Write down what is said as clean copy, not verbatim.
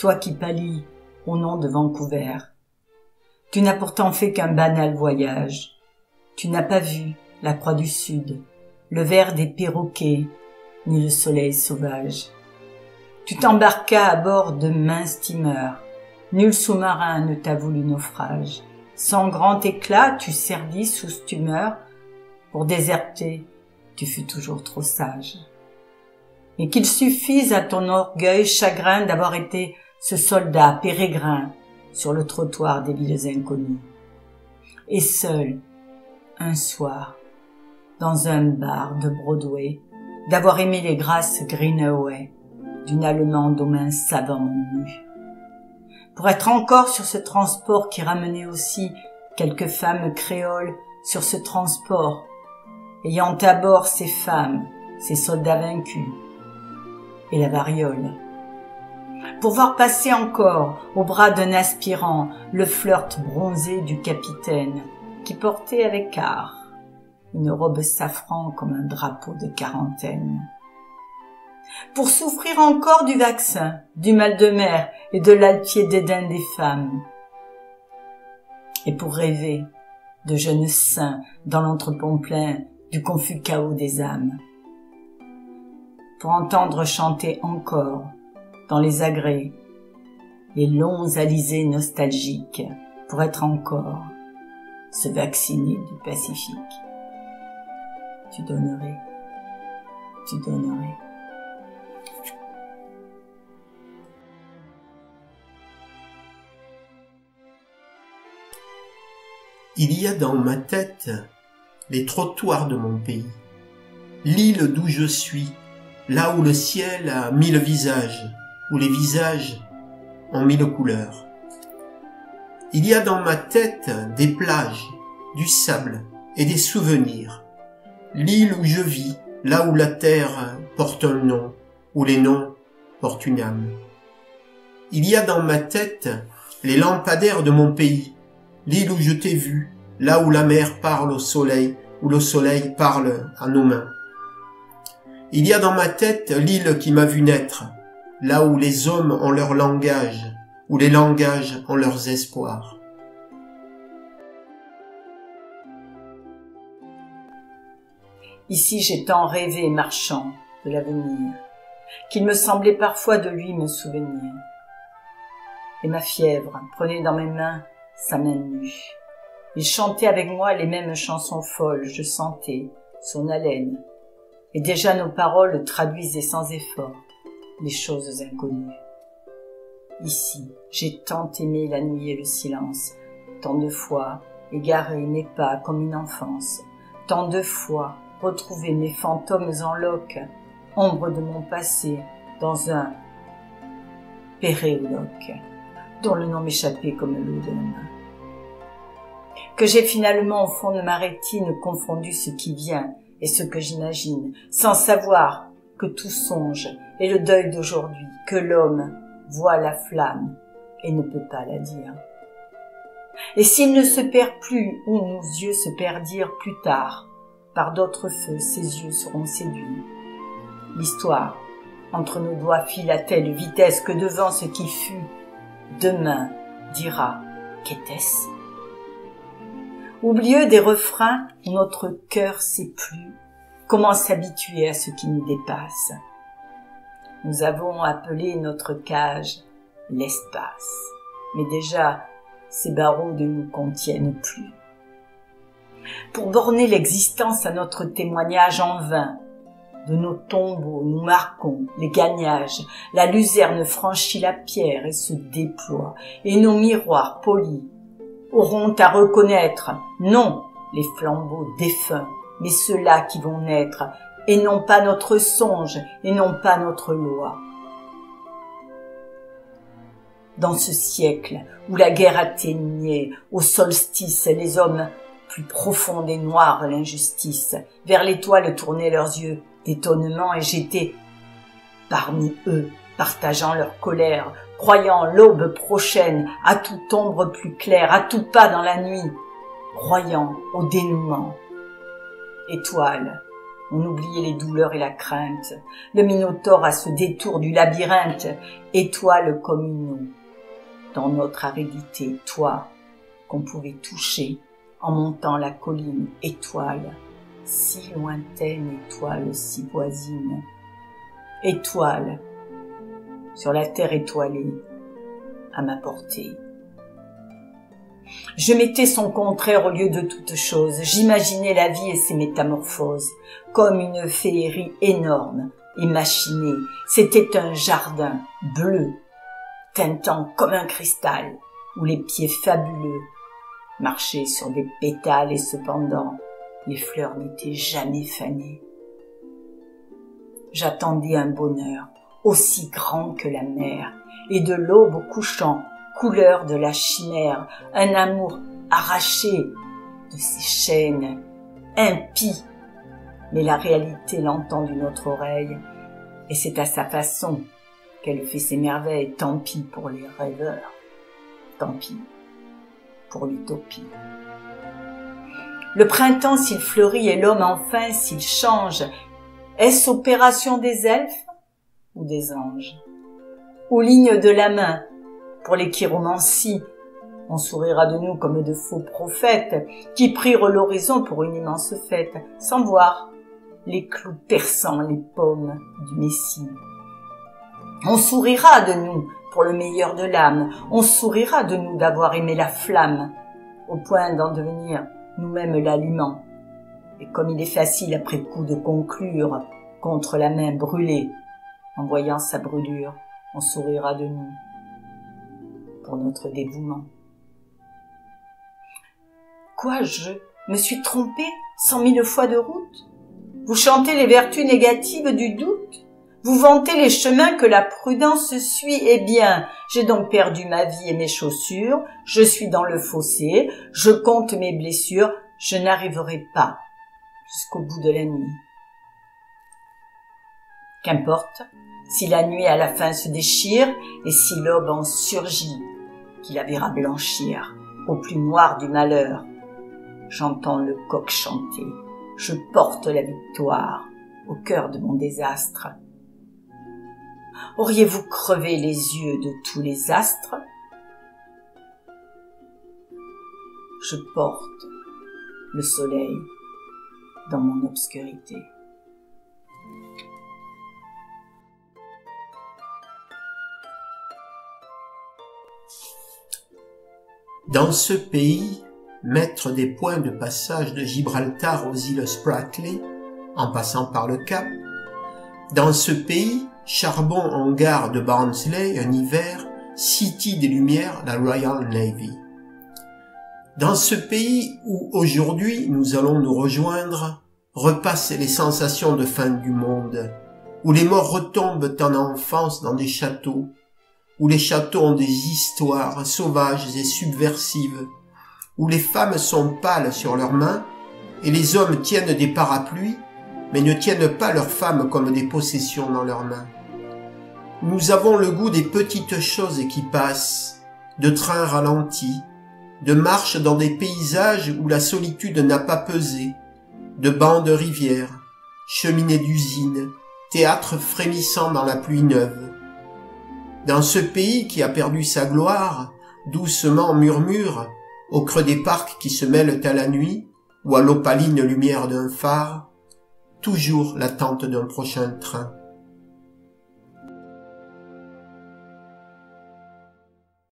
toi qui pâlis au nom de Vancouver. Tu n'as pourtant fait qu'un banal voyage. Tu n'as pas vu la croix du Sud, le vert des perroquets, ni le soleil sauvage. Tu t'embarquas à bord de minces steamers. Nul sous-marin ne t'a voulu naufrage. Sans grand éclat, tu servis sous stumeur. Pour déserter, tu fus toujours trop sage. Et qu'il suffise à ton orgueil chagrin d'avoir été ce soldat pérégrin sur le trottoir des villes inconnues. Et seul, un soir, dans un bar de Broadway, d'avoir aimé les grâces Greenaway d'une Allemande aux mains savamment nues. Pour être encore sur ce transport qui ramenait aussi quelques femmes créoles sur ce transport, ayant à bord ces femmes, ces soldats vaincus, et la variole. Pour voir passer encore au bras d'un aspirant le flirt bronzé du capitaine qui portait avec art une robe safran comme un drapeau de quarantaine. Pour souffrir encore du vaccin, du mal de mer et de l'altier dédain des femmes. Et pour rêver de jeunes saints dans l'entrepont plein du confus chaos des âmes. Pour entendre chanter encore dans les agrès les longs alizés nostalgiques, pour être encore ce vacciné du Pacifique. Tu donnerais, tu donnerais. Il y a dans ma tête les trottoirs de mon pays, l'île d'où je suis, là où le ciel a 1000 visages, où les visages ont 1000 couleurs. Il y a dans ma tête des plages, du sable et des souvenirs, l'île où je vis, là où la terre porte un nom, où les noms portent une âme. Il y a dans ma tête les lampadaires de mon pays, l'île où je t'ai vu, là où la mer parle au soleil, où le soleil parle à nos mains. Il y a dans ma tête l'île qui m'a vu naître, là où les hommes ont leur langage, où les langages ont leurs espoirs. Ici j'ai tant rêvé marchant de l'avenir, qu'il me semblait parfois de lui me souvenir. Et ma fièvre prenait dans mes mains sa main nue. Il chantait avec moi les mêmes chansons folles, je sentais son haleine. Et déjà nos paroles traduisaient sans effort les choses inconnues. Ici, j'ai tant aimé la nuit et le silence, tant de fois égaré mes pas comme une enfance, tant de fois retrouvé mes fantômes en loques, ombre de mon passé dans un péréoloque, dont le nom m'échappait comme l'eau de la main. Que j'ai finalement au fond de ma rétine confondu ce qui vient et ce que j'imagine, sans savoir que tout songe est le deuil d'aujourd'hui, que l'homme voit la flamme et ne peut pas la dire. Et s'il ne se perd plus, ou nos yeux se perdirent plus tard, par d'autres feux ses yeux seront séduits. L'histoire entre nos doigts file à telle vitesse que devant ce qui fut, demain dira qu'était-ce. Oublieux des refrains, notre cœur sait plus comment s'habituer à ce qui nous dépasse. Nous avons appelé notre cage l'espace, mais déjà ces barreaux ne nous contiennent plus. Pour borner l'existence à notre témoignage en vain, de nos tombeaux nous marquons les gagnages, la luzerne franchit la pierre et se déploie, et nos miroirs polis auront à reconnaître, non les flambeaux défunts, mais ceux-là qui vont naître, et non pas notre songe, et non pas notre loi. Dans ce siècle où la guerre atteignait au solstice les hommes plus profonds et noirs l'injustice, vers l'étoile tournaient leurs yeux d'étonnement, et j'étais parmi eux, partageant leur colère, croyant l'aube prochaine à toute ombre plus claire, à tout pas dans la nuit, croyant au dénouement. Étoile, On oubliait les douleurs et la crainte. Le Minotaure à ce détour du labyrinthe, étoile comme une eau. Dans notre aridité, toi, qu'on pouvait toucher en montant la colline, étoile, si lointaine, étoile si voisine. Étoile, sur la terre étoilée, à ma portée. Je mettais son contraire au lieu de toute chose. J'imaginais la vie et ses métamorphoses, comme une féerie énorme et machinée. C'était un jardin bleu, tintant comme un cristal, où les pieds fabuleux marchaient sur des pétales et cependant, les fleurs n'étaient jamais fanées. J'attendais un bonheur aussi grand que la mer, et de l'aube au couchant, couleur de la chimère, un amour arraché de ses chaînes, impie. Mais la réalité l'entend d'une autre oreille, et c'est à sa façon qu'elle fait ses merveilles. Tant pis pour les rêveurs, tant pis pour l'utopie. Le printemps s'il fleurit et l'homme enfin s'il change, est-ce opération des elfes ou des anges? Ou ligne de la main pour les chiromancies? On sourira de nous comme de faux prophètes qui prirent l'horizon pour une immense fête, sans voir les clous perçant les pommes du Messie. On sourira de nous pour le meilleur de l'âme, on sourira de nous d'avoir aimé la flamme, au point d'en devenir nous-mêmes l'aliment. Et comme il est facile après coup de conclure contre la main brûlée, en voyant sa brûlure, on sourira de nous pour notre dévouement. Quoi, je me suis trompée 100 000 fois de route? Vous chantez les vertus négatives du doute? Vous vantez les chemins que la prudence suit? Eh bien, j'ai donc perdu ma vie et mes chaussures, je suis dans le fossé, je compte mes blessures, je n'arriverai pas jusqu'au bout de la nuit. Qu'importe, si la nuit à la fin se déchire, et si l'aube en surgit, qui la verra blanchir, au plus noir du malheur. J'entends le coq chanter, je porte la victoire au cœur de mon désastre. Auriez-vous crevé les yeux de tous les astres? Je porte le soleil dans mon obscurité. Dans ce pays, maître des points de passage de Gibraltar aux îles Spratly, en passant par le Cap, dans ce pays, charbon en gare de Barnsley, un hiver, City des Lumières, la Royal Navy. Dans ce pays où aujourd'hui nous allons nous rejoindre, repassent les sensations de fin du monde, où les morts retombent en enfance dans des châteaux, où les châteaux ont des histoires sauvages et subversives, où les femmes sont pâles sur leurs mains, et les hommes tiennent des parapluies, mais ne tiennent pas leurs femmes comme des possessions dans leurs mains. Nous avons le goût des petites choses qui passent, de trains ralentis, de marches dans des paysages où la solitude n'a pas pesé, de bancs de rivières, cheminées d'usines, théâtres frémissant dans la pluie neuve. Dans ce pays qui a perdu sa gloire, doucement murmure, au creux des parcs qui se mêlent à la nuit, ou à l'opaline lumière d'un phare, toujours l'attente d'un prochain train.